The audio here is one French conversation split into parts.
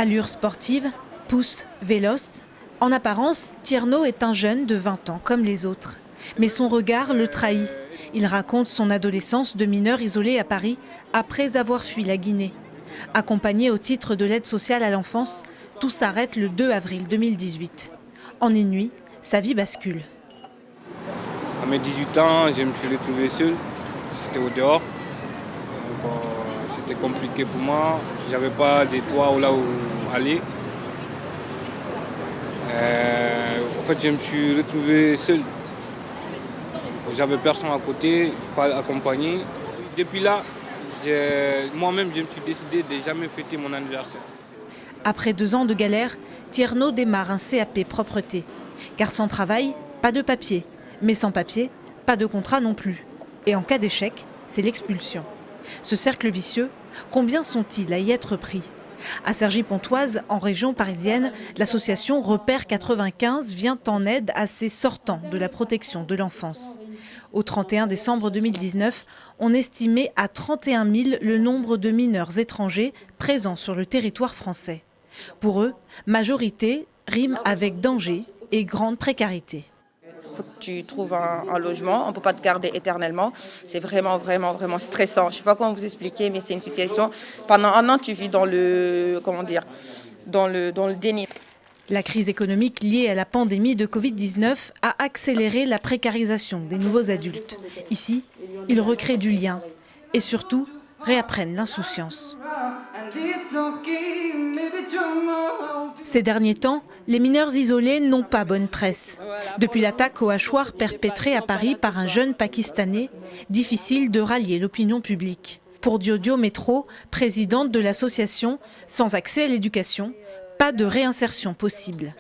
Allure sportive, pouce véloce. En apparence, Tierno est un jeune de 20 ans comme les autres. Mais son regard le trahit. Il raconte son adolescence de mineur isolé à Paris après avoir fui la Guinée. Accompagné au titre de l'aide sociale à l'enfance, tout s'arrête le 2 avril 2018. En une nuit, sa vie bascule. À mes 18 ans, je me suis retrouvé seul. C'était au dehors. C'était compliqué pour moi. Je n'avais pas de toit là où aller. En fait, je me suis retrouvé seul. J'avais personne à côté, pas accompagné. Depuis là, moi-même, je me suis décidé de ne jamais fêter mon anniversaire. Après 2 ans de galère, Tierno démarre un CAP propreté. Car sans travail, pas de papier. Mais sans papier, pas de contrat non plus. Et en cas d'échec, c'est l'expulsion. Ce cercle vicieux, combien sont-ils à y être pris? À Cergy-Pontoise, en région parisienne, l'association Repère 95 vient en aide à ces sortants de la protection de l'enfance. Au 31 décembre 2019, on estimait à 31 000 le nombre de mineurs étrangers présents sur le territoire français. Pour eux, majorité rime avec danger et grande précarité. Il faut que tu trouves un logement, on ne peut pas te garder éternellement. C'est vraiment stressant. Je ne sais pas comment vous expliquer, mais c'est une situation. Pendant un an, tu vis dans le déni. La crise économique liée à la pandémie de Covid-19 a accéléré la précarisation des nouveaux adultes. Ici, ils recréent du lien et surtout réapprennent l'insouciance. Ces derniers temps, les mineurs isolés n'ont pas bonne presse. Depuis l'attaque au hachoir perpétrée à Paris par un jeune Pakistanais, difficile de rallier l'opinion publique. Pour Diodio Métro, présidente de l'association, sans accès à l'éducation, pas de réinsertion possible.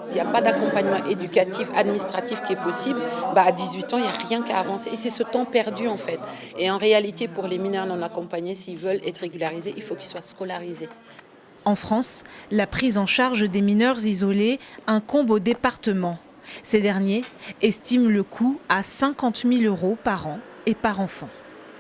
S'il n'y a pas d'accompagnement éducatif, administratif qui est possible, à 18 ans, il n'y a rien qu'à avancer. Et c'est ce temps perdu en fait. Et en réalité, pour les mineurs non accompagnés, s'ils veulent être régularisés, il faut qu'ils soient scolarisés. En France, la prise en charge des mineurs isolés incombe aux départements. Ces derniers estiment le coût à 50 000 € par an et par enfant.